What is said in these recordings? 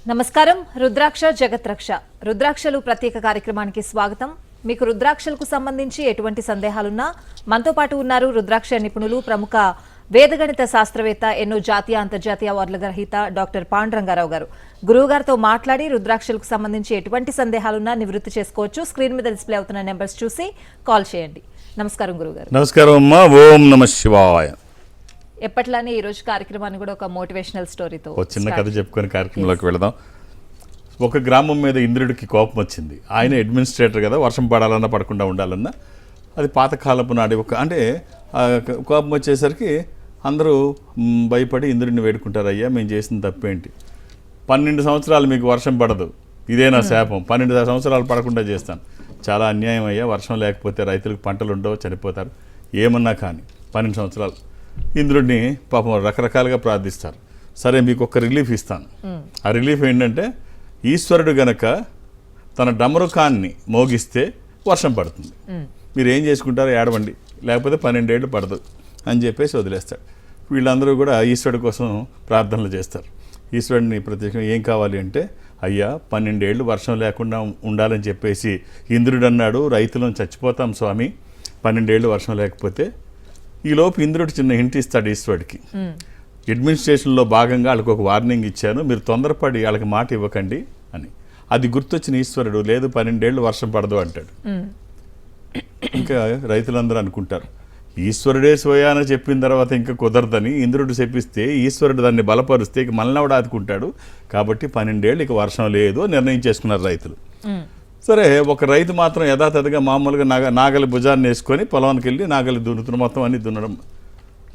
నమస్కారం. రుద్రాక్ష జగత్రక్ష రుద్రాక్షలు ప్రత్యేక కార్యక్రమానికి స్వాగతం. మీకు రుద్రాక్షలకు సంబంధించి ఎటువంటి సందేహాలున్నా మనతో పాటు ఉన్నారు రుద్రాక్ష నిపుణులు, ప్రముఖ వేదగణిత శాస్త్రవేత్త, ఎన్నో జాతీయ అంతర్జాతీయ అవార్డుల గ్రహీత డాక్టర్ పాండురంగారావు గారు. గురువు గారితో మాట్లాడి రుద్రాక్షలకు సంబంధించి ఎటువంటి సందేహాలున్నా నివృత్తి చేసుకోవచ్చు. స్క్రీన్ మీద డిస్ప్లే అవుతున్న నెంబర్స్ చూసి కాల్ చేయండి. నమస్కారం గురువు గారు. నమస్కారం అమ్మా. ఓం నమః శివాయ. ఎప్పట్లానే ఈ రోజు కార్యక్రమాన్ని కూడా ఒక మోటివేషనల్ స్టోరీతో చిన్న కథ చెప్పుకొని కార్యక్రమంలోకి వెళదాం. ఒక గ్రామం మీద ఇంద్రుడికి కోపం వచ్చింది. ఆయన అడ్మినిస్ట్రేటర్ కదా, వర్షం పడాలన్నా పడకుండా ఉండాలన్నా. అది పాతకాలపు నాటి అంటే కోపం వచ్చేసరికి అందరూ భయపడి ఇంద్రుడిని వేడుకుంటారు, అయ్యా మేము చేసిన తప్పేంటి, 12 సంవత్సరాలు మీకు వర్షం పడదు, ఇదే నా శాపం, 12 సంవత్సరాలు పడకుండా చేస్తాను, చాలా అన్యాయం అయ్యా, వర్షం లేకపోతే రైతులకు పంటలు ఉండవు, చనిపోతారు, ఏమన్నా కానీ 12 సంవత్సరాలు. ఇంద్రుడిని పాపం రకరకాలుగా ప్రార్థిస్తారు. సరే మీకు ఒక రిలీఫ్ ఇస్తాను. ఆ రిలీఫ్ ఏంటంటే ఈశ్వరుడు గనక తన డమరుకాన్ని మోగిస్తే వర్షం పడుతుంది, మీరు ఏం చేసుకుంటారో ఏడవండి, లేకపోతే 12 ఏళ్ళు పడదు అని చెప్పేసి వదిలేస్తాడు. వీళ్ళందరూ కూడా ఈశ్వరుడి కోసం ప్రార్థనలు చేస్తారు. ఈశ్వరుడిని ప్రత్యేకంగా ఏం కావాలి అంటే, అయ్యా 12 ఏళ్ళు వర్షం లేకుండా ఉండాలని చెప్పేసి ఇంద్రుడు అన్నాడు, రైతులను చచ్చిపోతాం స్వామి 12 ఏళ్ళు వర్షం లేకపోతే. ఈలోపు ఇంద్రుడు చిన్న హింట్ ఇస్తాడు ఈశ్వరుడికి. అడ్మినిస్ట్రేషన్లో భాగంగా వాళ్ళకి ఒక వార్నింగ్ ఇచ్చాను, మీరు తొందరపడి వాళ్ళకి మాట ఇవ్వకండి అని. అది గుర్తొచ్చిన ఈశ్వరుడు, లేదు 12 ఏళ్ళు వర్షం పడదు అంటాడు. ఇంకా రైతులందరూ అనుకుంటారు, ఈశ్వరుడే స్వయాన చెప్పిన తర్వాత ఇంకా కుదరదని ఇంద్రుడు చెప్పిస్తే ఈశ్వరుడు దాన్ని బలపరిస్తే ఇక మనల్ని ఆదుకుంటాడు, కాబట్టి 12 ఏళ్ళు ఇక వర్షం లేదు నిర్ణయం చేసుకున్నారు రైతులు. సరే, ఒక రైతు మాత్రం యథాతథిగా మామూలుగా నాగలి భుజాన్ని వేసుకొని పొలానికి వెళ్ళి నాగలి దున్నుతున్న మొత్తం అన్ని దున్నడం.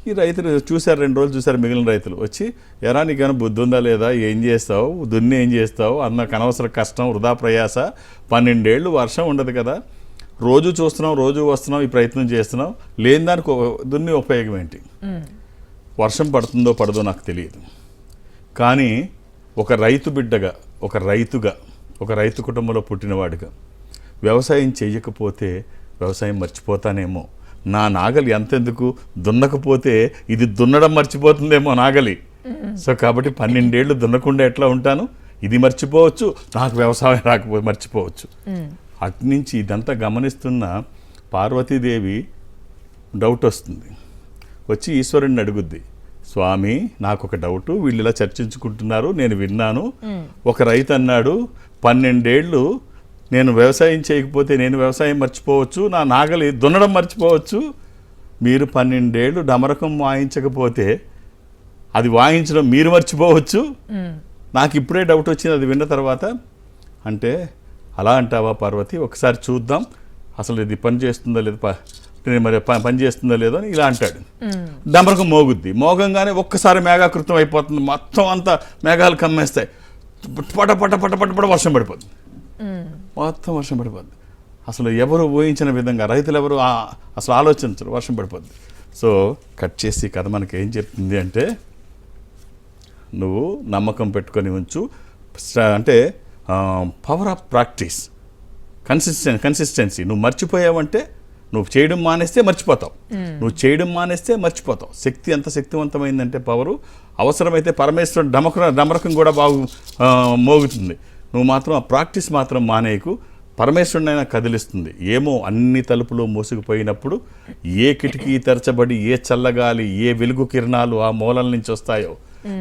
ఈ రైతులు చూశారు, 2 రోజులు చూశారు. మిగిలిన రైతులు వచ్చి, ఎరా నీకైనా బుద్ధి ఉందా లేదా, ఏం చేస్తావు, దున్ని ఏం చేస్తావు, అన్నకు అనవసర కష్టం, వృధా ప్రయాస, 12 ఏళ్ళు వర్షం ఉండదు కదా, రోజు చూస్తున్నాం, రోజు వస్తున్నాం, ఈ ప్రయత్నం చేస్తున్నాం, లేని దానికి దున్ని ఉపయోగం ఏంటి, వర్షం పడుతుందో పడదో నాకు తెలియదు. కానీ ఒక రైతు బిడ్డగా, ఒక రైతు కుటుంబంలో పుట్టినవాడుగా, వ్యవసాయం చేయకపోతే వ్యవసాయం మర్చిపోతానేమో, నా నాగలి ఎంతెందుకు, దున్నకపోతే ఇది దున్నడం మర్చిపోతుందేమో నాగలి, సో కాబట్టి 12 ఏళ్ళు దున్నకుండా ఎట్లా ఉంటాను, ఇది మర్చిపోవచ్చు, నాకు వ్యవసాయం రాకపోతే మర్చిపోవచ్చు. అట్నుంచి ఇదంతా గమనిస్తున్న పార్వతీదేవి డౌట్ వస్తుంది. వచ్చి ఈశ్వరుడిని అడుగుద్ది, స్వామి నాకు ఒక డౌటు, వీళ్ళు ఇలా చర్చించుకుంటున్నారు, నేను విన్నాను, ఒక రైతు అన్నాడు 12 ఏళ్ళు నేను వ్యవసాయం చేయకపోతే నేను వ్యవసాయం మర్చిపోవచ్చు, నా నాగలి దున్నడం మర్చిపోవచ్చు, మీరు 12 ఏళ్ళు డమరకం వాయించకపోతే అది వాయించడం మీరు మర్చిపోవచ్చు, నాకు ఇప్పుడే డౌట్ వచ్చింది అది విన్న తర్వాత. అంటే అలా అంటావా పార్వతి, ఒకసారి చూద్దాం అసలు ఇది పని చేస్తుందో లేదో, మరి పని చేస్తుందో లేదో అని ఇలా అంటాడు. డమరకం మోగుద్ది, మోగంగానే ఒక్కసారి మేఘాకృతం అయిపోతుంది, మొత్తం అంతా మేఘాలు కమ్మేస్తాయి, పట పట పట పట పట వర్షం పడిపోద్ది, మొత్తం వర్షం పడిపోద్ది. అసలు ఎవరు ఊహించిన విధంగా రైతులు ఎవరు అసలు ఆలోచించరు, వర్షం పడిపోద్ది. సో కట్ చేసి కథ మనకి ఏం చెప్తుంది అంటే, నువ్వు నమ్మకం పెట్టుకొని ఉంచు, అంటే పవర్ ఆఫ్ ప్రాక్టీస్, కన్సిస్టెన్సీ. నువ్వు మర్చిపోయావంటే నువ్వు చేయడం మానేస్తే మర్చిపోతావు, నువ్వు చేయడం మానేస్తే మర్చిపోతావు. శక్తి ఎంత శక్తివంతమైందంటే పవరు, అవసరమైతే పరమేశ్వరుడు డమరకం కూడా మోగుతుంది, నువ్వు మాత్రం ఆ ప్రాక్టీస్ మాత్రం మానేయకు, పరమేశ్వరుడైనా కదిలిస్తుంది. ఏమో అన్ని తలుపులు మూసుకుపోయినప్పుడు ఏ కిటికీ తెరచబడి ఏ చల్లగాలి ఏ వెలుగు కిరణాలు ఆ మూలల నుంచి వస్తాయో,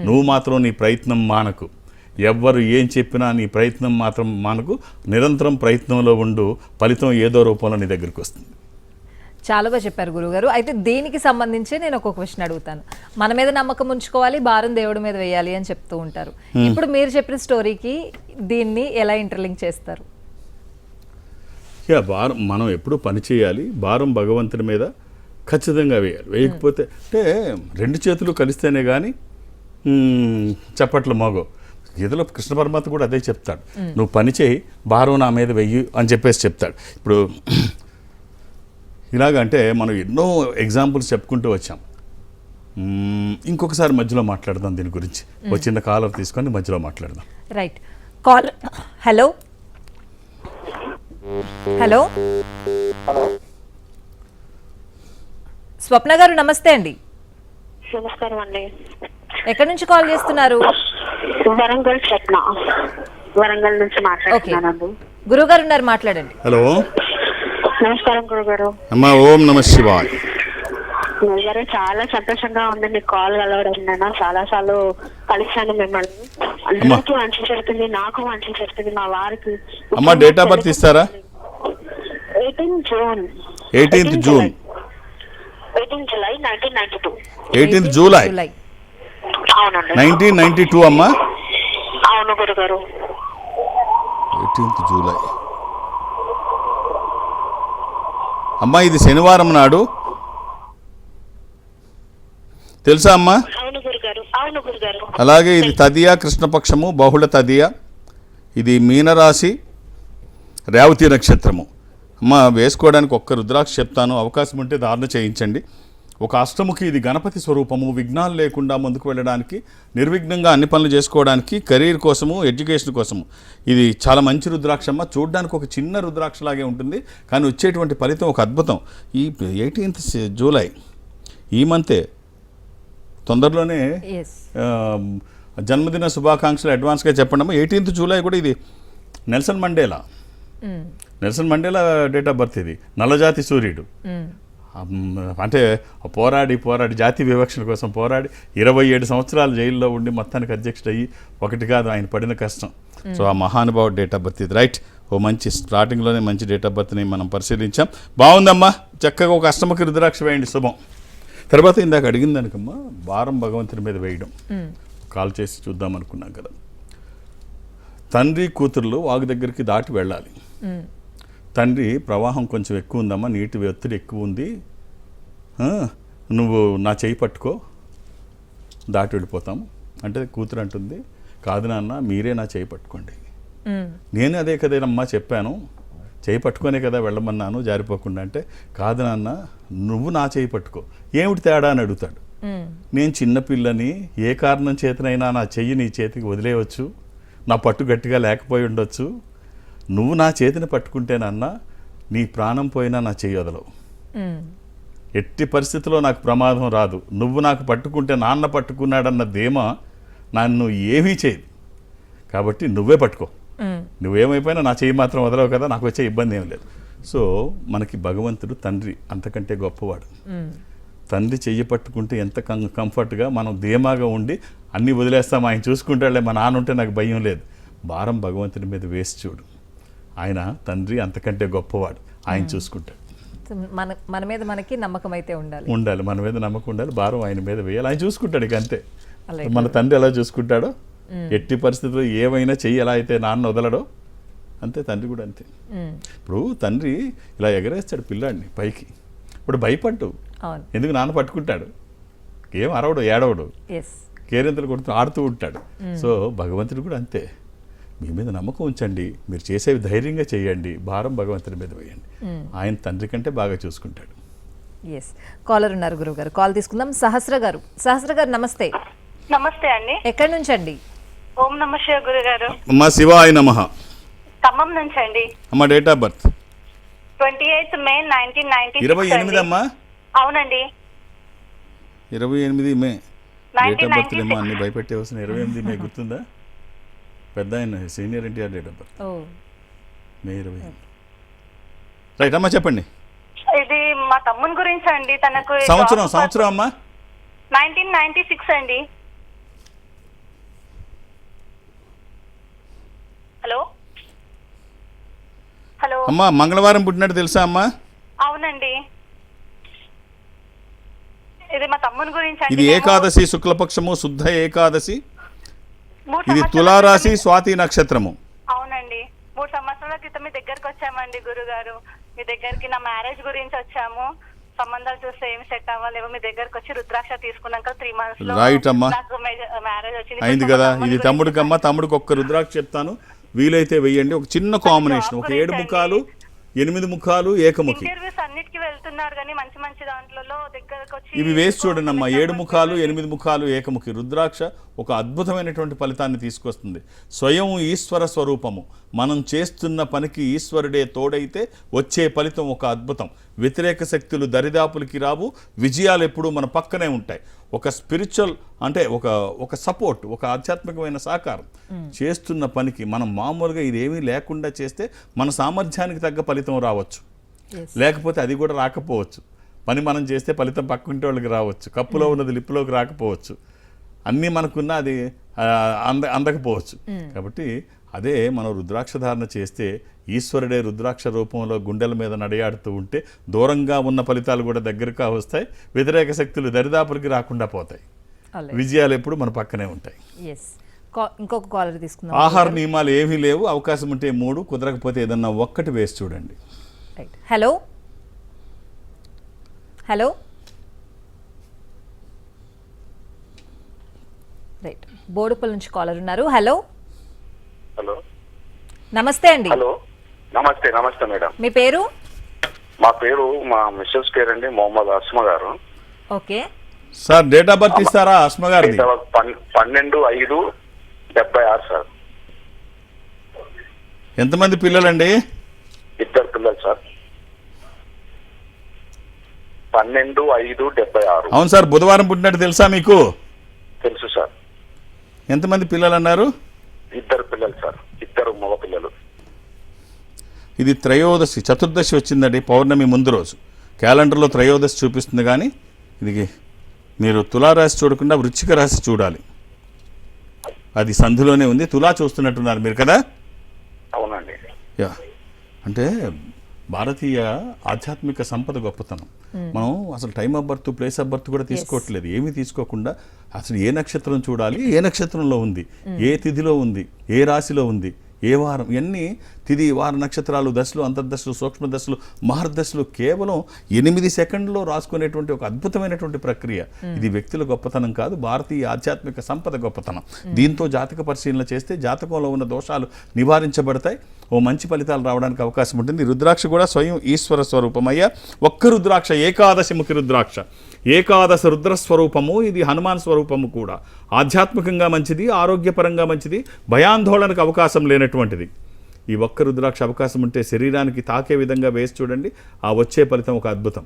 నువ్వు మాత్రం నీ ప్రయత్నం మానకు, ఎవ్వరు ఏం చెప్పినా నీ ప్రయత్నం మాత్రం మానకు, నిరంతరం ప్రయత్నంలో ఉండు, ఫలితం ఏదో రూపంలో నీ దగ్గరికి వస్తుంది. చాలా బాగా చెప్పారు గురుగారు. అయితే దీనికి సంబంధించి నేను ఒక క్వశ్చన్ అడుగుతాను. మన మీద నమ్మకం ఉంచుకోవాలి, భారం దేవుడి మీద వేయాలి అని చెప్తూ ఉంటారు. ఇప్పుడు మీరు చెప్పిన స్టోరీకి దీన్ని ఎలా ఇంటర్లింక్ చేస్తారు? భారం మనం ఎప్పుడు పని చేయాలి, భారం భగవంతుని మీద ఖచ్చితంగా వేయాలి. వేయకపోతే అంటే 2 చేతులు కలిస్తేనే కానీ చప్పట్లు మోగో. గీతలో కృష్ణ పరమాత్మ కూడా అదే చెప్తాడు, నువ్వు పని చేయి, భారం నా మీద వెయ్యి అని చెప్పేసి చెప్తాడు. ఇప్పుడు ఇలాగంటే మనం ఎన్నో ఎగ్జాంపుల్స్ చెప్పుకుంటూ వచ్చాం. ఇంకొకసారి మధ్యలో మాట్లాడదాం దీని గురించి, ఒక చిన్న కాలర్ తీసుకొని మధ్యలో మాట్లాడదాం. Right, call. హలో హలో స్వప్న గారు నమస్తే అండి. నమస్కారం అండి. ఎక్కడి నుంచి కాల్ చేస్తున్నారు? వరంగల్ స్వప్న, వరంగల్ నుంచి ఓకే, మాట్లాడుతున్నానండి. గురుగారు ఉన్నారు, మాట్లాడండి. హలో నమస్కారం గురుగారు. అమ్మా, ఓం నమ శివాయ్. గురుగారు చాలా సంతోషంగా ఉంది మీకు కాల్ కలవడం. నేను చాలా సార్లు కలిశాను మిమ్మల్ని. అందరికీ మంచి జరుగుతుంది, నాకు మంచి జరుగుతుంది, మా వారికి. అమ్మా, డేట్ ఆఫ్ బర్త్ ఇస్తారా? 18 June 18th June 18 July 1992. 18th July July. అవునండి, 1992 అమ్మా. అవును గురుగారు. 18th జూలై అమ్మా, ఇది శనివారం నాడు తెలుసా అమ్మా? అవును గురుగారు, అవును గురుగారు. అలాగే ఇది తదియ, కృష్ణపక్షము, బహుళ తదియ. ఇది మీనరాశి, రేవతి నక్షత్రము. అమ్మ, వేసుకోవడానికి ఒక్క రుద్రాక్ష చెప్తాను, అవకాశం ఉంటే ధారణ చేయించండి. ఒక అష్టముఖి, ఇది గణపతి స్వరూపము. విఘ్నాలు లేకుండా ముందుకు వెళ్ళడానికి, నిర్విఘ్నంగా అన్ని పనులు చేసుకోవడానికి, కెరీర్ కోసము, ఎడ్యుకేషన్ కోసము ఇది చాలా మంచి రుద్రాక్షమ్మ. చూడడానికి ఒక చిన్న రుద్రాక్షలాగే ఉంటుంది, కానీ వచ్చేటువంటి ఫలితం ఒక అద్భుతం. ఈ 18th జూలై ఈ మంతే, తొందరలోనే ఎస్. జన్మదిన శుభాకాంక్షలు అడ్వాన్స్గా చెప్పండి అమ్మా. 18th జూలై కూడా ఇది Nelson Mandela, Nelson Mandela date of birth. ఇది నల్లజాతి సూర్యుడు. అంటే పోరాడి జాతి వివక్షల కోసం పోరాడి 27 సంవత్సరాలు జైల్లో ఉండి మొత్తానికి అధ్యక్షుడు అయ్యి, ఒకటి కాదు ఆయన పడిన కష్టం. సో ఆ మహానుభావుడు డేట్ ఆఫ్ బర్త్ ఇది, రైట్. ఓ మంచి స్టార్టింగ్లోనే మంచి డేట్ ఆఫ్ బర్త్ని మనం పరిశీలించాం. బాగుందమ్మా, చక్కగా ఒక అష్టమకి రుద్రాక్ష వేయండి, శుభం. తర్వాత ఇందాక అడిగింది దానికమ్మా, భారం భగవంతుని మీద వేయడం. కాల్ చేసి చూద్దాం అనుకున్నాం కదా. తండ్రి కూతుర్లు వాగు దగ్గరికి దాటి వెళ్ళాలి. తండ్రి, ప్రవాహం కొంచెం ఎక్కువ ఉందమ్మా, నీటి ఒత్తిడి ఎక్కువ ఉంది, నువ్వు నా చేయి పట్టుకో, దాటి వెళ్ళిపోతాము అంటే కూతురు అంటుంది, కాదు నాన్న, మీరే నా చేయి పట్టుకోండి. నేను అదే కదేనమ్మా చెప్పాను, చేయి పట్టుకొనే కదా వెళ్ళమన్నాను జారిపోకుండా. అంటే కాదు నాన్న, నువ్వు నా చేయి పట్టుకో, ఏమిటి తేడా అని అడుగుతాడు. నేను చిన్నపిల్లని, ఏ కారణం చేతనైనా నా చెయ్యి నీ చేతికి వదిలేయవచ్చు, నా పట్టు గట్టిగా లేకపోయి ఉండొచ్చు. నువ్వు నా చేతిని పట్టుకుంటేనన్నా నీ ప్రాణం పోయినా నా చెయ్యి వదలవు. ఎట్టి పరిస్థితిలో నాకు ప్రమాదం రాదు. నువ్వు నాకు పట్టుకుంటే నాన్న పట్టుకున్నాడన్న ధీమా నన్ను ఏమీ చేయదు, కాబట్టి నువ్వే పట్టుకో. నువ్వేమైపోయినా నా చెయ్యి మాత్రం వదలవు కదా, నాకు వచ్చే ఇబ్బంది ఏం లేదు. సో మనకి భగవంతుడు తండ్రి అంతకంటే గొప్పవాడు. తండ్రి చెయ్యి పట్టుకుంటే ఎంత కంఫర్ట్గా, మనం ధీమాగా ఉండి అన్నీ వదిలేస్తాం, ఆయన చూసుకుంటాడులే, మా నాన్న ఉంటే నాకు భయం లేదు. భారం భగవంతుడి మీద వేసి చూడు, ఆయన తండ్రి అంతకంటే గొప్పవాడు, ఆయన చూసుకుంటాడు. మన మీద మనకి నమ్మకం అయితే ఉండాలి, మన మీద నమ్మకం ఉండాలి, భారం ఆయన మీద వేయాలి, ఆయన చూసుకుంటాడు. ఇక అంతే. మన తండ్రి ఎలా చూసుకుంటాడో, ఎట్టి పరిస్థితుల్లో ఏమైనా చెయ్యి ఎలా అయితే నాన్న వదలడో, అంతే తండ్రి కూడా అంతే. ఇప్పుడు తండ్రి ఇలా ఎగరేస్తాడు పిల్లాడిని పైకి, ఇప్పుడు భయపడ్డు, ఎందుకు నాన్న పట్టుకుంటాడు, ఏం అరవడు, ఏడవడు, కేరింతలు కొడుతూ ఆడుతూ ఉంటాడు. సో భగవంతుడు కూడా అంతే. మీ మీద నమ్మకం ఉంచండి, మీరు చేసేవి ధైర్యంగా చేయండి, భారం భగవంతుడి మీద వేయండి, ఆయన తండ్రి కంటే బాగా చూసుకుంటాడు. ఎస్, కాలర్ ఉన్నారు గురువు గారు, కాల్ తీసుకుందాం. సహస్ర గారు, సహస్ర గారు నమస్తే. నమస్తే అండి. ఎక్కడి నుంచి అండి? ఓం నమ శివ గురుగారు. అమ్మా, శివాయ నమః. ఖమ్మం నుంచి అండి. అమ్మా, డేట్ ఆఫ్ బర్త్ 28 మే 1996. 28 అమ్మా. అవునండి, 28 మే డేట్ ఆఫ్ బర్త్ ఏమో అన్ని భయపెట్టే వస్తున్న. 28 మే గుర్తుందా? పెద్ద ఆయన senior NTR date of birth May 28. Right అమ్మా, చెప్పండి. ఇది మా తమ్ముని గురించి అండి. తనకు సంవత్సరం అమ్మా 1996 అండి. హలో అమ్మా, మంగళవారం పుట్టినట్టు తెలుసా అమ్మా? అవునండి, ఇది మా తమ్ముని గురించి. ఇది ఏకాదశి, శుక్లపక్షము, శుద్ధ ఏకాదశి. ఇది తులారాశి, స్వాతి నక్షత్రము. అవునండి, 3 సంవత్సరాల క్రితం మీ దగ్గరకు వచ్చామండి గురుగారు. మీ దగ్గరికి నా మ్యారేజ్ గురించి వచ్చాము. సంబంధాలు చూస్తే ఏమి సెట్ అవ్వలేవు. మీ దగ్గరకు వచ్చి రుద్రాక్ష తీసుకున్నాక 3 months లో రైట్ అమ్మా, మ్యారేజ్ వచ్చింది. అయింది కదా. ఇది తమ్ముడికమ్మా, తమ్ముడికి ఒక్క రుద్రాక్ష చెప్తాను, వీలైతే వెయ్యండి. ఒక చిన్న కాంబినేషన్, ఒక 7 ముఖాలు, 8 ముఖాలు, ఏకముఖి. ఇంటర్వ్యూస్ అన్నిటికీ వెళ్తున్నారు కానీ మంచి మంచి దాంట్లో దగ్గరకు వచ్చి ఇవి వేసి చూడండి అమ్మా. 7 ముఖాలు, 8 ముఖాలు, ఏకముఖి. రుద్రాక్ష ఒక అద్భుతమైనటువంటి ఫలితాన్ని తీసుకొస్తుంది. స్వయం ఈశ్వర స్వరూపము. మనం చేస్తున్న పనికి ఈశ్వరుడే తోడైతే వచ్చే ఫలితం ఒక అద్భుతం. వ్యతిరేక శక్తులు దరిదాపులకి రావు, విజయాలు ఎప్పుడూ మన పక్కనే ఉంటాయి. ఒక స్పిరిచువల్ అంటే ఒక సపోర్ట్, ఒక ఆధ్యాత్మికమైన సహకారం చేస్తున్న పనికి మనం మామూలుగా ఇదేమీ లేకుండా చేస్తే మన సామర్థ్యానికి తగ్గ ఫలితం రావచ్చు, లేకపోతే అది కూడా రాకపోవచ్చు. పని మనం చేస్తే ఫలితం పక్కింటి వాళ్ళకి రావచ్చు, కప్పులో ఉన్నది లిప్పులోకి రాకపోవచ్చు, అన్నీ మనకున్న అది అందకపోవచ్చు. కాబట్టి అదే మనం రుద్రాక్ష ధారణ చేస్తే ఈశ్వరుడే రుద్రాక్ష రూపంలో గుండెల మీద నడయాడుతూ ఉంటే దూరంగా ఉన్న ఫలితాలు కూడా దగ్గరగా వస్తాయి, వ్యతిరేక శక్తులు దరిదాపులకి రాకుండా పోతాయి, విజయాలు ఎప్పుడు మన పక్కనే ఉంటాయి. ఇంకొక కాలర్ తీసుకుందాం. ఆహార నియమాలు ఏమీ లేవు, అవకాశం ఉంటే 3, కుదరకపోతే ఏదన్నా ఒక్కటి వేసి చూడండి. హలో హలో రైట్, బోడుపల్ నుంచి కాలర్ ఉన్నారు. హలో హలో నమస్తే అండి. హలో నమస్తే మేడం. మీ పేరు? మా మిస్సెస్ పేరు అండి మొహమ్మద్ అస్మా గారు. Okay sir, date of birth ఇస్తారా అస్మా గారిది? 12/5/76 సార్. ఎంతమంది పిల్లలండి? 2 పిల్లలు సార్. 12/5/76. అవును సార్, బుధవారం పుట్టినట్టు తెలుసా మీకు? తెలుసు సార్. ఎంతమంది పిల్లలు అన్నారు? 2 పిల్లలు సార్, 2 మగ పిల్లలు. ఇది త్రయోదశి, చతుర్దశి వచ్చిందండి, పౌర్ణమి ముందు రోజు. క్యాలెండర్లో త్రయోదశి చూపిస్తుంది, కానీ ఇది మీరు తులారాశి చూడకుండా వృశ్చిక రాశి చూడాలి. అది సంధిలోనే ఉంది. తులా చూస్తున్నట్టున్నారు మీరు కదా? అవునండి. యా, అంటే భారతీయ ఆధ్యాత్మిక సంపద గొప్పతనం. మనం అసలు time of birth, place of birth కూడా తీసుకోవట్లేదు. ఏమీ తీసుకోకుండా అసలు ఏ నక్షత్రం చూడాలి, ఏ నక్షత్రంలో ఉంది, ఏ తిథిలో ఉంది, ఏ రాశిలో ఉంది, ఏ వారం, ఇవన్నీ తిథి, వార, నక్షత్రాలు, దశలు, అంతర్దశలు, సూక్ష్మ దశలు, మహర్దశలు కేవలం 8 సెకండ్లో రాసుకునేటువంటి ఒక అద్భుతమైనటువంటి ప్రక్రియ. ఇది వ్యక్తుల గొప్పతనం కాదు, భారతీయ ఆధ్యాత్మిక సంపద గొప్పతనం. దీంతో జాతక పరిశీలన చేస్తే జాతకంలో ఉన్న దోషాలు నివారించబడతాయి, ఓ మంచి ఫలితాలు రావడానికి అవకాశం ఉంటుంది. రుద్రాక్ష కూడా స్వయం ఈశ్వర స్వరూపమయ్యా. ఒక్క రుద్రాక్ష, ఏకాదశముఖి రుద్రాక్ష, ఏకాదశ రుద్రస్వరూపము. ఇది హనుమాన్ స్వరూపము కూడా. ఆధ్యాత్మికంగా మంచిది, ఆరోగ్యపరంగా మంచిది, భయాందోళనకు అవకాశం లేనటువంటిది. ఈ ఒక్క రుద్రాక్ష అవకాశం ఉంటే శరీరానికి తాకే విధంగా వేసి చూడండి, ఆ వచ్చే ఫలితం ఒక అద్భుతం.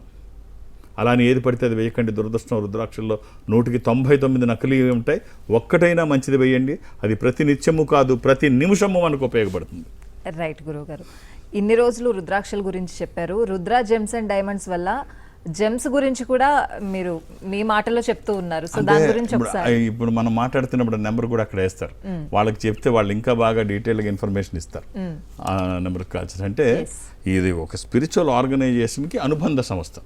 అలానే ఏది పడితే అది వేయకండి. దురదృష్టం, రుద్రాక్షల్లో 199 నకిలీ ఉంటాయి. ఒక్కటైనా మంచిది వేయండి. అది ప్రతి నిత్యము కాదు, ప్రతి నిమిషము మనకు ఉపయోగపడుతుంది. రైట్ గురువు గారు, ఇన్ని రోజులు రుద్రాక్షల గురించి చెప్పారు. రుద్ర జెమ్స్ అండ్ డైమండ్స్ వల్ల జెమ్స్ గురించి కూడా మీరు మీ మాటలో చెప్తూ ఉన్నారు. సో దాని గురించి ఒకసారి. ఇప్పుడు మనం మాట్లాడుతున్నప్పుడు నెంబర్ కూడా అక్కడ వేస్తారు. వాళ్ళకి చెప్తే వాళ్ళు ఇంకా బాగా డీటెయిల్గా ఇన్ఫర్మేషన్ ఇస్తారు. ఆ నెంబర్కి కాల్సి. అంటే ఇది ఒక స్పిరిచువల్ ఆర్గనైజేషన్కి అనుబంధ సంస్థ.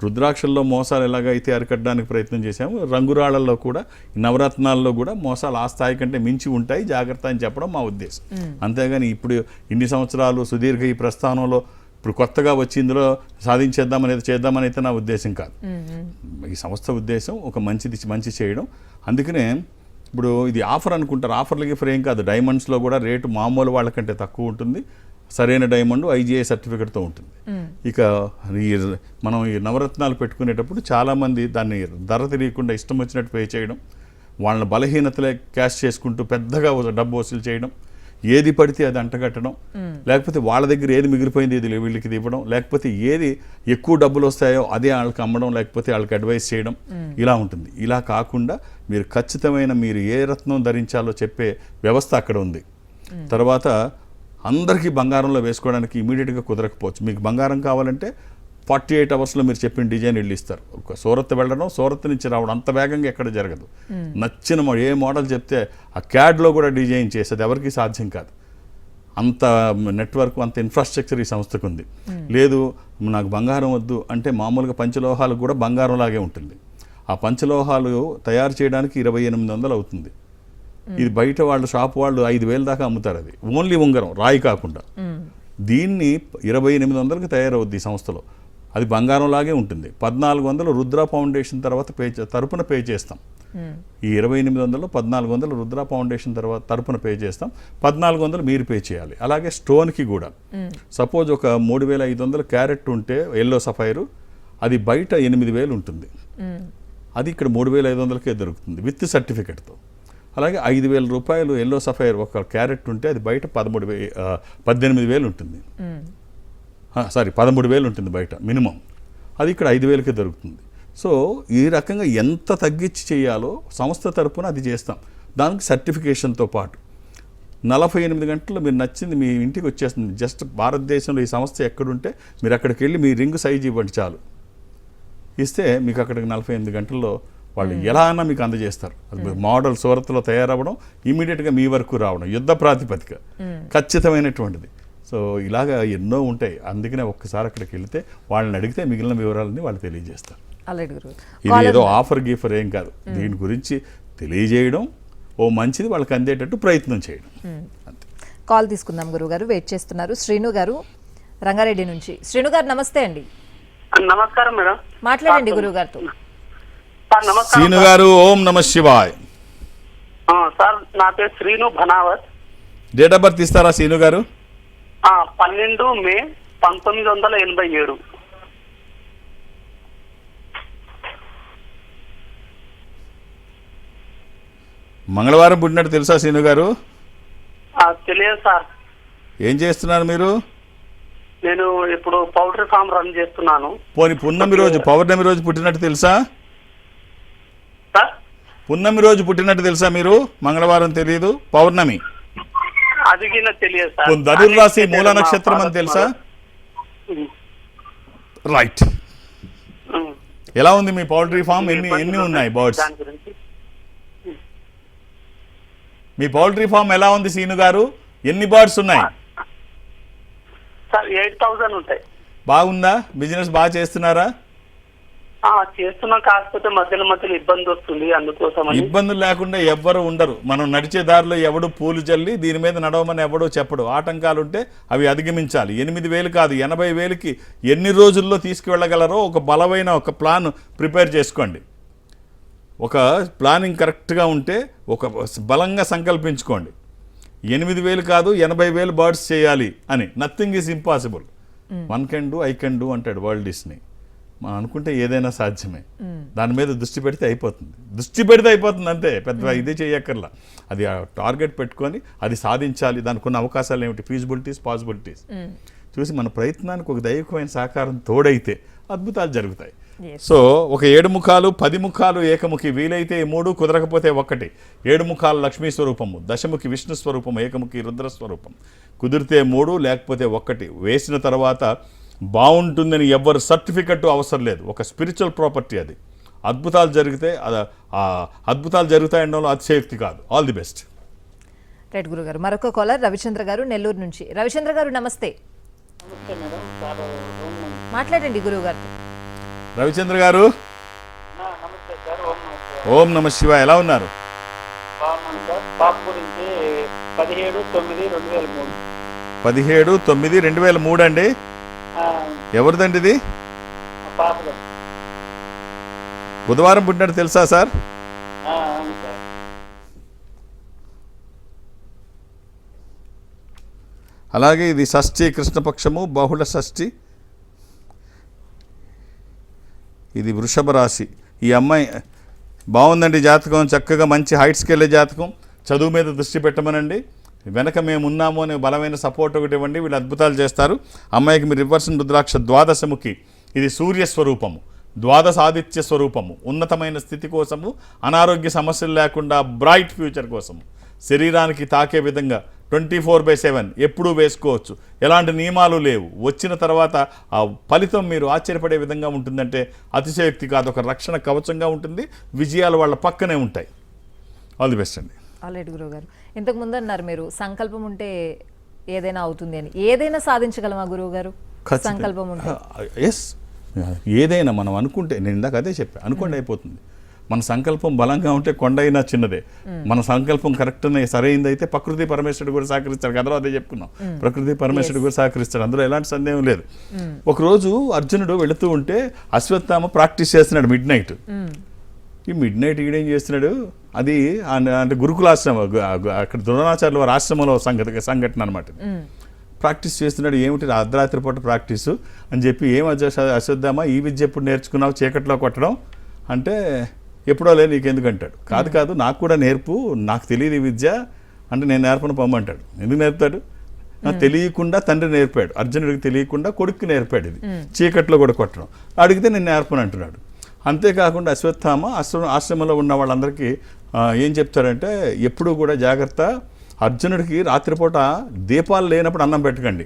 రుద్రాక్షల్లో మోసాలు ఎలాగైతే అరికట్టడానికి ప్రయత్నం చేశాము, రంగురాళ్లలో కూడా, నవరత్నాల్లో కూడా మోసాలు ఆ స్థాయి కంటే మించి ఉంటాయి, జాగ్రత్త అని చెప్పడం మా ఉద్దేశం. అంతేగాని ఇప్పుడు ఇన్ని సంవత్సరాలు సుదీర్ఘ ఈ ప్రస్థానంలో ఇప్పుడు కొత్తగా వచ్చి ఇందులో సాధించేద్దామనేది చేద్దామని అయితే నా ఉద్దేశం కాదు. ఈ సంస్థ ఉద్దేశం ఒక మంచి చేయడం. అందుకనే ఇప్పుడు ఇది ఆఫర్ అనుకుంటారు, ఆఫర్లకి ఫ్రేమ్ కాదు. డైమండ్స్లో కూడా రేటు మామూలు వాళ్ళకంటే తక్కువ ఉంటుంది. సరైన డైమండ్ IGI సర్టిఫికెట్తో ఉంటుంది. ఇక మనం ఈ నవరత్నాలు పెట్టుకునేటప్పుడు చాలామంది దాన్ని ధర తెలియకుండా ఇష్టం వచ్చినట్టు పే చేయడం, వాళ్ళ బలహీనతలే క్యాష్ చేసుకుంటూ పెద్దగా డబ్బు వసూలు చేయడం, ఏది పడితే అది అంటగట్టడం, లేకపోతే వాళ్ళ దగ్గర ఏది మిగిలిపోయింది ఇది వీళ్ళకి ఇవ్వడం, లేకపోతే ఏది ఎక్కువ డబ్బులు వస్తాయో అదే వాళ్ళకి అమ్మడం, లేకపోతే వాళ్ళకి అడ్వైస్ చేయడం, ఇలా ఉంటుంది. ఇలా కాకుండా మీరు ఖచ్చితమైన మీరు ఏ రత్నం ధరించాలో చెప్పే వ్యవస్థ అక్కడ ఉంది. తర్వాత అందరికీ బంగారంలో వేసుకోవడానికి ఇమీడియట్గా కుదరకపోవచ్చు. మీకు బంగారం కావాలంటే 48 అవర్స్లో మీరు చెప్పిన డిజైన్ ఇల్లు ఇస్తారు. ఒక సూరత్ వెళ్ళడం, సూరత్ నుంచి రావడం అంత వేగంగా ఎక్కడ జరగదు. నచ్చిన ఏ మోడల్ చెప్తే ఆ క్యాడ్లో కూడా డిజైన్ చేసేది ఎవరికి సాధ్యం కాదు. అంత నెట్వర్క్, అంత ఇన్ఫ్రాస్ట్రక్చర్ ఈ సంస్థకు ఉంది. లేదు నాకు బంగారం వద్దు అంటే మామూలుగా పంచలోహాలు కూడా బంగారం లాగే ఉంటుంది. ఆ పంచలోహాలు తయారు చేయడానికి 2800 అవుతుంది. ఇది బయట వాళ్ళు షాప్ వాళ్ళు 5000 దాకా అమ్ముతారు. అది ఓన్లీ ఉంగరం, రాయి కాకుండా. దీన్ని 2800కి తయారవుద్ది ఈ సంస్థలో. అది బంగారం లాగే ఉంటుంది. 1400 రుద్ర ఫౌండేషన్ తర్వాత తరపున పే చేస్తాం. ఈ 2800లో 1400 రుద్ర ఫౌండేషన్ తర్వాత తరపున పే చేస్తాం. 1400 మీరు పే చేయాలి. అలాగే స్టోన్కి కూడా సపోజ్ ఒక 3500 క్యారెట్ ఉంటే ఎల్లో సఫైరు, అది బయట 8000 ఉంటుంది. అది ఇక్కడ 3500కే దొరుకుతుంది విత్ సర్టిఫికెట్తో. అలాగే 5000 రూపాయలు ఎల్లో సఫైర్ ఒక క్యారెట్ ఉంటే అది బయట 18,000 ఉంటుంది. 13,000 ఉంటుంది బయట మినిమం. అది ఇక్కడ 5,000కే దొరుకుతుంది. సో ఈ రకంగా ఎంత తగ్గించి చేయాలో సంస్థ తరపున అది చేస్తాం. దానికి సర్టిఫికేషన్తో పాటు 48 గంటల్లో మీరు నచ్చింది మీ ఇంటికి వచ్చేస్తుంది. జస్ట్ భారతదేశంలో ఈ సంస్థ ఎక్కడుంటే మీరు అక్కడికి వెళ్ళి మీ రింగ్ సైజ్ ఇవ్వండి చాలు, ఇస్తే మీకు అక్కడికి 48 గంటల్లో వాళ్ళు ఎలా అన్నా మీకు అందజేస్తారు. మోడల్ సూరత్లో తయారవ్వడం, ఇమీడియట్గా మీ వరకు రావడం, యుద్ధ ప్రాతిపదిక ఖచ్చితమైనటువంటిది. సో ఇలాగా ఎన్నో ఉంటాయి. అందుకనే ఒక్కసారి అక్కడికి వెళితే వాళ్ళని అడిగితే మిగిలిన వివరాలని వాళ్ళు తెలియజేస్తారు. అలాగే గురువు. ఇది ఏదో ఆఫర్ గీఫర్ ఏం కాదు. దీని గురించి తెలియజేయడం, ఓ మంచిది వాళ్ళకి అందేటట్టు ప్రయత్నం చేయడం అంతే. కాల్ తీసుకుందాం గురువు గారు, వెయిట్ చేస్తున్నారు. శ్రీను గారు రంగారెడ్డి నుంచి. శ్రీను గారు నమస్తే అండి. నమస్కారం మేడం. మాట్లాడండి గురువు గారితో. సార్ నమస్కారం. శ్రీను గారు, ఓం నమ శివాయ్. సార్ నా పేరు శ్రీను భనావత్. డేట్ ఆఫ్ బర్త్ ఇస్తారా శ్రీను గారు? 12 మే 1987. మంగళవారం పుట్టినట్టు తెలుసా శ్రీను గారు? తెలియదు సార్. ఏం చేస్తున్నారు మీరు? నేను ఇప్పుడు పౌల్ట్రీ ఫామ్ రన్ చేస్తున్నాను. పోనీ పున్నమి రోజు, పౌర్ణమి రోజు పుట్టినట్టు తెలుసా? సార్ పున్నమి రోజు పుట్టినట్టు తెలుసా మీరు? మంగళవారం తెలియదు, పౌర్ణమి. అది కింద తెలియదు సార్. ధనుర్రాశి మూల నక్షత్రం అని తెలుసా? రైట్. ఎలా ఉంది మీ పౌల్ట్రీ ఫామ్? ఎన్ని ఉన్నాయి బర్డ్స్? దాని గురించి మీ పౌల్ట్రీ ఫామ్ ఎలా ఉంది శ్రీను గారు? ఎన్ని బర్డ్స్ ఉన్నాయి? సార్ 8,000 ఉంటాయి. బాగుందా? బిజినెస్ బాగా చేస్తున్నారా? చేస్తున్నాం, కాకపోతే మధ్యలో ఇబ్బంది వస్తుంది, అందుకోసం ఇబ్బందులు లేకుండా ఎవ్వరు ఉండరు. మనం నడిచే దారిలో ఎవడు పూలు చల్లి దీని మీద నడవమని ఎవడో చెప్పడు. ఆటంకాలు ఉంటే అవి అధిగమించాలి. 8,000 కాదు 80,000కి ఎన్ని రోజుల్లో తీసుకువెళ్ళగలరో ఒక బలమైన ఒక ప్లాన్ ప్రిపేర్ చేసుకోండి. ఒక ప్లానింగ్ కరెక్ట్గా ఉంటే ఒక బలంగా సంకల్పించుకోండి. 8,000 కాదు 80,000 బర్డ్స్ చేయాలి అని. Nothing is impossible. One can do, I can do అంటాడు వరల్డ్ డిస్నీ. మనం అనుకుంటే ఏదైనా సాధ్యమే. దాని మీద దృష్టి పెడితే అయిపోతుంది అంతే. పెద్ద ఇదే చేయక్కర్లా. అది టార్గెట్ పెట్టుకొని అది సాధించాలి. దానికి ఉన్న అవకాశాలు ఏమిటి, ఫీజిబిలిటీస్, పాసిబిలిటీస్ చూసి మన ప్రయత్నానికి ఒక దైవికమైన సహకారం తోడైతే అద్భుతాలు జరుగుతాయి. సో ఒక 7 ముఖాలు 10 ముఖాలు ఏకముఖి, వీలైతే 3, కుదరకపోతే 1. 7 ముఖాలు లక్ష్మీ స్వరూపము, దశముఖి విష్ణు స్వరూపము, ఏకముఖి రుద్రస్వరూపం. కుదిరితే 3 లేకపోతే 1 వేసిన తర్వాత బాగుంటుందని ఎవ్వరు సర్టిఫికెట్ అవసరం లేదు. ఒక స్పిరిచువల్ ప్రాపర్టీ అది. అద్భుతాలు జరిగితే అద్భుతాలు జరుగుతాయనడంలో అతిశయోక్తి కాదు. All the best. రైట్ గురుగారు. మరొక కాలర్ రవిచంద్ర గారు నెల్లూరు నుంచి. రవిచంద్ర గారు నమస్తే. మాట్లాడండి గురువు గారితో. రవిచంద్ర గారు, ఓం నమ శివ. ఎలా ఉన్నారు? 17/9/2003 అండి. ఎవరిదండి ఇది? బుధవారం పుట్టినట్టు తెలుసా సార్? అలాగే ఇది షష్ఠి, కృష్ణపక్షము, బహుళ షష్ఠి. ఇది వృషభ రాశి. ఈ అమ్మాయి బాగుందండి జాతకం. చక్కగా మంచి హైట్స్కి వెళ్ళే జాతకం. చదువు మీద దృష్టి పెట్టమనండి. వెనక మేము ఉన్నాము అనే బలమైన సపోర్ట్ ఒకటి ఇవ్వండి. వీళ్ళు అద్భుతాలు చేస్తారు. అమ్మాయికి మీరు రివర్సన్ రుద్రాక్ష ద్వాదశముఖి. ఇది సూర్య స్వరూపము, ద్వాదశ ఆదిత్య స్వరూపము. ఉన్నతమైన స్థితి కోసము, అనారోగ్య సమస్యలు లేకుండా బ్రైట్ ఫ్యూచర్ కోసము, శరీరానికి తాకే విధంగా 24/7 ఎప్పుడూ వేసుకోవచ్చు. ఎలాంటి నియమాలు లేవు. వచ్చిన తర్వాత ఆ ఫలితం మీరు ఆశ్చర్యపడే విధంగా ఉంటుందంటే అతిశయోక్తి కాదు. ఒక రక్షణ కవచంగా ఉంటుంది. విజయాలు వాళ్ళ పక్కనే ఉంటాయి. ఆల్ ది బెస్ట్ అండి. ఆల్రెడీ గురువు గారు ఇంతకు ముందు అన్నారు మీరు సంకల్పం ఉంటే ఏదైనా అవుతుంది అని. ఏదైనా సాధించగలమా గురువు గారు సంకల్పం ఉంటే? ఎస్, ఏదైనా మనం అనుకుంటే, నేను ఇందాక అదే చెప్పాను, అనుకోండి అయిపోతుంది. మన సంకల్పం బలంగా ఉంటే కొండ అయినా చిన్నదే. మన సంకల్పం కరెక్ట్ సరైనది అయితే ప్రకృతి పరమేశ్వరుడు కూడా సహకరిస్తాడు. కథలో అదే చెప్పుకున్నాం. ప్రకృతి పరమేశ్వరుడు కూడా సహకరిస్తాడు. అందులో ఎలాంటి సందేహం లేదు. ఒకరోజు అర్జునుడు వెళుతూ ఉంటే అశ్వత్థామ ప్రాక్టీస్ చేస్తున్నాడు మిడ్-నైట్. ఈ మిడ్-నైట్ ఈడేం చేస్తున్నాడు, అది అంటే గురుకులాశ్రమం, అక్కడ ద్రోణాచార్యుల వారి ఆశ్రమంలో సంఘటన అనమాట. ప్రాక్టీస్ చేస్తున్నాడు. ఏమిటి అర్ధరాత్రి పూట ప్రాక్టీసు అని చెప్పి, ఏం అశ్వత్థామ ఈ విద్య ఎప్పుడు నేర్చుకున్నావు, చీకట్లో కొట్టడం అంటే, ఎప్పుడో లేదు నీకెందుకు అంటాడు. కాదు నాకు కూడా నేర్పు, నాకు తెలియదు ఈ విద్య అంటే నేను నేర్పను పొమ్మంటాడు. ఎందుకు నేర్పుతాడు? నాకు తెలియకుండా తండ్రి నేర్పాడు, అర్జునుడికి తెలియకుండా కొడుక్కి నేర్పాడు ఇది చీకట్లో కూడా కొట్టడం. అడిగితే నేను నేర్పను అంటున్నాడు. అంతేకాకుండా అశ్వత్థామ ఆశ్రమంలో ఉన్న వాళ్ళందరికీ ఏం చెప్తారంటే ఎప్పుడూ కూడా జాగ్రత్త, అర్జునుడికి రాత్రిపూట దీపాలు లేనప్పుడు అన్నం పెట్టకండి,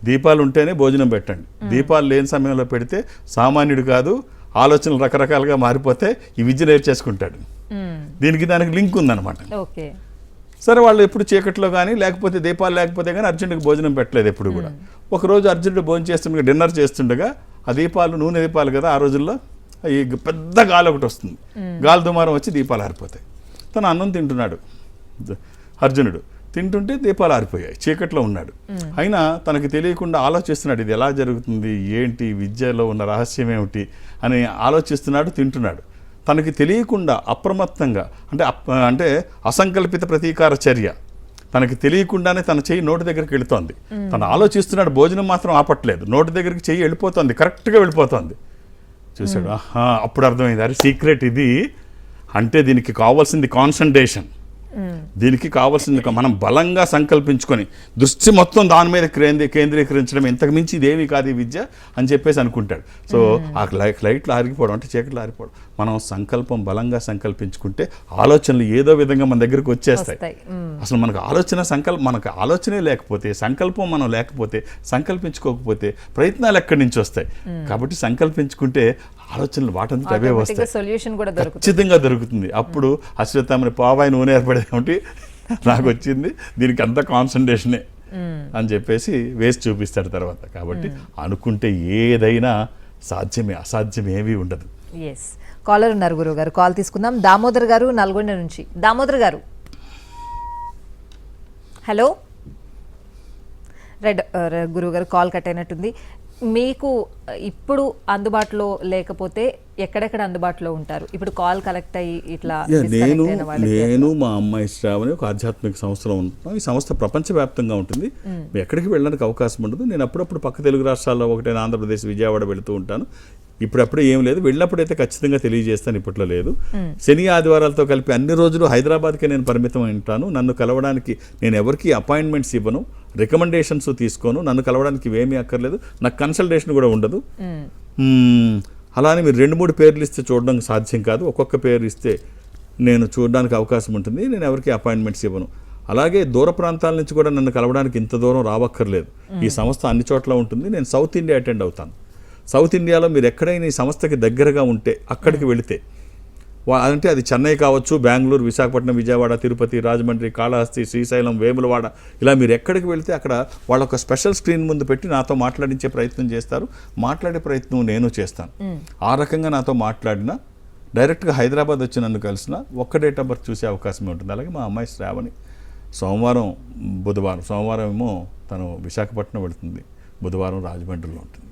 దీపాలు ఉంటేనే భోజనం పెట్టండి. దీపాలు లేని సమయంలో పెడితే సామాన్యుడు కాదు, ఆలోచనలు రకరకాలుగా మారిపోతే ఈ విద్య నేర్చేసుకుంటాడు. దానికి లింక్ ఉందన్నమాట. ఓకే, సరే వాళ్ళు ఎప్పుడు చీకట్లో కానీ లేకపోతే దీపాలు లేకపోతే కానీ అర్జునుడికి భోజనం పెట్టలేదు ఎప్పుడు కూడా. ఒకరోజు అర్జునుడు భోజనం చేస్తుండగా, డిన్నర్ చేస్తుండగా ఆ దీపాలు నూనె దీపాలు కదా ఆ రోజుల్లో, ఈ పెద్ద గాలి ఒకటి వస్తుంది, గాలి దుమారం వచ్చి దీపాలు ఆరిపోతాయి. తను అన్నం తింటున్నాడు అర్జునుడు, తింటుంటే దీపాలు ఆరిపోయాయి, చీకట్లో ఉన్నాడు. అయినా తనకి తెలియకుండా ఆలోచిస్తున్నాడు, ఇది ఎలా జరుగుతుంది, ఏంటి, విద్యలో ఉన్న రహస్యం ఏమిటి అని ఆలోచిస్తున్నాడు, తింటున్నాడు. తనకి తెలియకుండా అప్రమత్తంగా అంటే అసంకల్పిత ప్రతీకార చర్య, తనకి తెలియకుండానే తన చెయ్యి నోటి దగ్గరికి వెళుతోంది. తను ఆలోచిస్తున్నాడు, భోజనం మాత్రం ఆపట్లేదు, నోటి దగ్గరికి చెయ్యి వెళ్ళిపోతుంది, కరెక్ట్గా వెళ్ళిపోతుంది. చూశాడు, అప్పుడు అర్థమైంది, అరే సీక్రెట్ ఇది, అంటే దీనికి కావాల్సింది కాన్సంట్రేషన్, దీనికి కావాల్సింది మనం బలంగా సంకల్పించుకొని దృష్టి మొత్తం దాని మీద కేంద్రీకరించడం, ఇంతకు మించి ఇదేమీ కాదు ఈ విద్య అని చెప్పేసి అనుకుంటాడు. సో ఆ లైట్లు ఆరిగిపోవడం అంటే చీకట్లు ఆరిపోవడం, మనం సంకల్పం బలంగా సంకల్పించుకుంటే ఆలోచనలు ఏదో విధంగా మన దగ్గరికి వచ్చేస్తాయి. అసలు మనకు మనకు ఆలోచనే లేకపోతే, సంకల్పం మనం లేకపోతే, సంకల్పించుకోకపోతే ప్రయత్నాలు ఎక్కడి నుంచి వస్తాయి? కాబట్టి సంకల్పించుకుంటే ఆలోచనలు వాటంతా అవే వస్తాయి, సొల్యూషన్ కూడా ఖచ్చితంగా దొరుకుతుంది. అప్పుడు అశ్వత్థామని పావాయి నూనె ఏర్పడేది నాకు వచ్చింది, దీనికి అంత కాన్సన్ట్రేషనే అని చెప్పేసి వేసి చూపిస్తాడు తర్వాత. కాబట్టి అనుకుంటే ఏదైనా సాధ్యమే, అసాధ్యం ఏమీ ఉండదు. ఎస్, కాలర్ ఉన్నారు గురువు గారు, కాల్ తీసుకుందాం. దామోదర్ గారు నల్గొండ నుంచి. దామోదర్ గారు, హలో. గురువు గారు కాల్ కట్ అయినట్టుంది. మీకు ఇప్పుడు అందుబాటులో లేకపోతే ఎక్కడెక్కడ అందుబాటులో ఉంటారు? ఇప్పుడు కాల్ కలెక్ట్ అయ్యి ఇట్లా నేను మా అమ్మాయి శ్రావణి ఒక ఆధ్యాత్మిక సంస్థలో ఉంటున్నాం. ఈ సంస్థ ప్రపంచవ్యాప్తంగా ఉంటుంది, ఎక్కడికి వెళ్ళడానికి అవకాశం ఉండదు. నేను అప్పుడప్పుడు పక్క తెలుగు రాష్ట్రాల్లో ఒకటైనా ఆంధ్రప్రదేశ్, విజయవాడ వెళుతూ ఉంటాను. ఇప్పుడప్పుడే ఏం లేదు, వెళ్ళినప్పుడైతే ఖచ్చితంగా తెలియజేస్తాను, ఇప్పట్లో లేదు. శని ఆదివారాలతో కలిపి అన్ని రోజులు హైదరాబాద్కే నేను పరిమితం ఉంటాను. నన్ను కలవడానికి నేను ఎవరికి అపాయింట్మెంట్స్ ఇవ్వను, రికమెండేషన్స్ తీసుకోను, నన్ను కలవడానికి ఇవేమీ అక్కర్లేదు, నాకు కన్సల్టేషన్ కూడా ఉండదు. అలానే మీరు 2-3 పేర్లు ఇస్తే చూడడం సాధ్యం కాదు, ఒక్కొక్క పేరు ఇస్తే నేను చూడడానికి అవకాశం ఉంటుంది. నేను ఎవరికి అపాయింట్మెంట్స్ ఇవ్వను. అలాగే దూర ప్రాంతాల నుంచి కూడా నన్ను కలవడానికి ఇంత దూరం రావక్కర్లేదు. ఈ సంస్థ అన్ని చోట్ల ఉంటుంది. నేను సౌత్ ఇండియా అటెండ్ అవుతాను. సౌత్ ఇండియాలో మీరు ఎక్కడైనా ఈ సంస్థకి దగ్గరగా ఉంటే అక్కడికి వెళితే, అంటే అది చెన్నై కావచ్చు, బెంగళూరు, విశాఖపట్నం, విజయవాడ, తిరుపతి, రాజమండ్రి, కాళహస్తి, శ్రీశైలం, వేములవాడ, ఇలా మీరు ఎక్కడికి వెళితే అక్కడ వాళ్ళ ఒక స్పెషల్ స్క్రీన్ ముందు పెట్టి నాతో మాట్లాడించే ప్రయత్నం చేస్తారు. మాట్లాడే ప్రయత్నం నేను చేస్తాను. ఆ రకంగా నాతో మాట్లాడినా, డైరెక్ట్గా హైదరాబాద్ వచ్చి నన్ను కలిసినా ఒక్క డేట్ ఆఫ్ బర్త్ చూసే అవకాశం ఉంటుంది. అలాగే మా అమ్మాయి శ్రావణి సోమవారం ఏమో తను విశాఖపట్నం వెళుతుంది, బుధవారం రాజమండ్రిలో ఉంటుంది.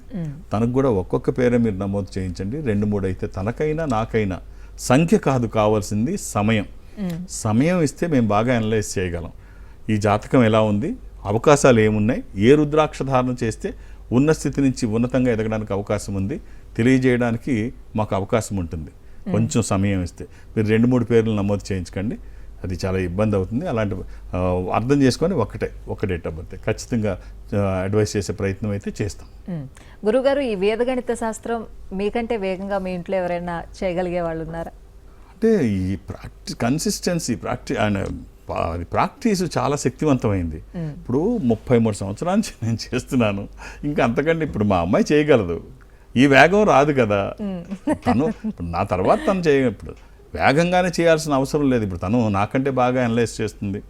తనకు కూడా ఒక్కొక్క పేరే మీరు నమోదు చేయించండి, 2-3 అయితే తనకైనా నాకైనా. సంఖ్య కాదు కావాల్సింది, సమయం ఇస్తే మేము బాగా అనలైజ్ చేయగలం. ఈ జాతకం ఎలా ఉంది, అవకాశాలు ఏమున్నాయి, ఏ రుద్రాక్ష ధారణ చేస్తే ఉన్న స్థితి నుంచి ఉన్నతంగా ఎదగడానికి అవకాశం ఉంది తెలియజేయడానికి మాకు అవకాశం ఉంటుంది. కొంచెం సమయం ఇస్తే మీరు 2-3 పేర్లు నమోదు చేయించకండి, అది చాలా ఇబ్బంది అవుతుంది. అలాంటి అర్థం చేసుకొని ఒక డేట్ ఆఫ్ బర్త్ ఖచ్చితంగా అడ్వైస్ చేసే ప్రయత్నం అయితే చేస్తాం. గురుగారు, ఈ వేదగణిత శాస్త్రం మీకంటే వేగంగా మీ ఇంట్లో ఎవరైనా చేయగలిగే వాళ్ళు ఉన్నారా? అంటే ఈ కన్సిస్టెన్సీ ప్రాక్టీస్ చాలా శక్తివంతమైంది. ఇప్పుడు 33 సంవత్సరాల నుంచి నేను చేస్తున్నాను, ఇంకా అంతకంటే ఇప్పుడు మా అమ్మాయి చేయగలదు. ఈ వేగం రాదు కదా, తను నా తర్వాత తను ఇప్పుడు వేగంగానే చేయాల్సిన అవసరం లేదు. ఇప్పుడు తను నాకంటే బాగా అనలైజ్ చేస్తుంది,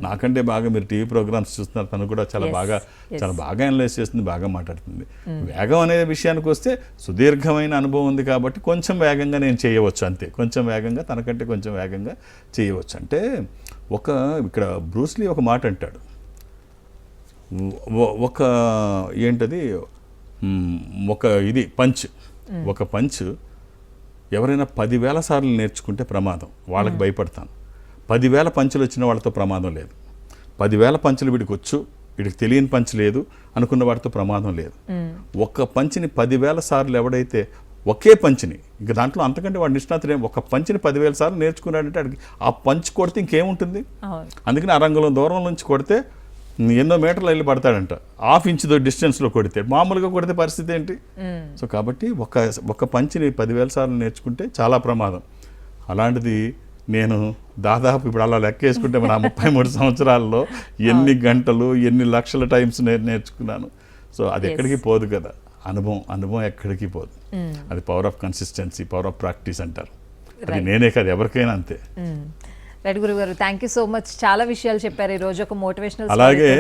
నాకంటే బాగా మీరు టీవీ ప్రోగ్రామ్స్ చూస్తున్నారు, తను కూడా చాలా బాగా అనలైజ్ చేస్తుంది, బాగా మాట్లాడుతుంది. వేగం అనే విషయానికి వస్తే సుదీర్ఘమైన అనుభవం ఉంది కాబట్టి కొంచెం వేగంగా నేను చేయవచ్చు, అంతే. కొంచెం వేగంగా, తనకంటే కొంచెం వేగంగా చేయవచ్చు. అంటే ఇక్కడ బ్రూస్లీ ఒక మాట అంటాడు, ఒక పంచ్ ఎవరైనా 10,000 సార్లు నేర్చుకుంటే ప్రమాదం, వాళ్ళకి భయపడతాను. 10,000 పంచులు వచ్చిన వాళ్ళతో ప్రమాదం లేదు. 10,000 పంచులు వీడికి వచ్చు, వీడికి తెలియని పంచ్ లేదు అనుకున్న వాడితో ప్రమాదం లేదు. ఒక్క పంచిని 10,000 సార్లు ఎవడైతే ఒకే పంచిని, ఇంక దాంట్లో అంతకంటే వాడు నిష్ణాతుడే, ఒక పంచిని 10,000 సార్లు నేర్చుకున్నాడంటే ఆ పంచ్ కొడితే ఇంకేముంటుంది. అందుకని ఆ రంగంలో దూరం నుంచి కొడితే ఎన్నో మీటర్లు వెళ్ళి పడతాడంట, హాఫ్ ఇంచ్ డిస్టెన్స్లో కొడితే. మామూలుగా కొడితే పరిస్థితి ఏంటి? సో కాబట్టి ఒక పంచిని 10,000 సార్లు నేర్చుకుంటే చాలా ప్రమాదం. అలాంటిది నేను దాదాపు ఇప్పుడు అలా లెక్క వేసుకుంటే మన 33 సంవత్సరాల్లో ఎన్ని గంటలు ఎన్ని లక్షల టైమ్స్ నేర్చుకున్నాను. సో అది ఎక్కడికి పోదు కదా, అనుభవం ఎక్కడికి పోదు. అది power of consistency, power of practice అంటారు. అది నేనే కాదు, ఎవరికైనా అంతే. రైట్ గురువు గారు, థ్యాంక్ యూ సో మచ్. చాలా విషయాలు చెప్పారు ఈ రోజు. ఒక మోటివేషనల్ అలాగే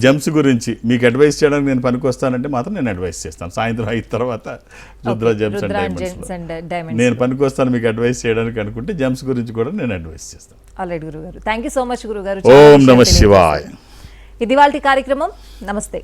జంప్స్ గురించి మీకు అడ్వైస్ చేయడానికి నేను పనికొస్తానంటే మాత్రం నేను అడ్వైస్ చేస్తాను. సాయంత్రం 5 తర్వాత రుద్ర జంప్స్ అండ్ డైమండ్స్ నేను పనికొస్తాను మీకు అడ్వైస్ చేయడానికి అనుకుంటే జంప్స్ గురించి కూడా నేను అడ్వైస్ చేస్తాను. ఆల్రైట్ గురువు గారు, థ్యాంక్ యూ సో మచ్ గురువు గారు. ఓం నమః శివాయ. ఇది వాళ్ళ కార్యక్రమం. నమస్తే.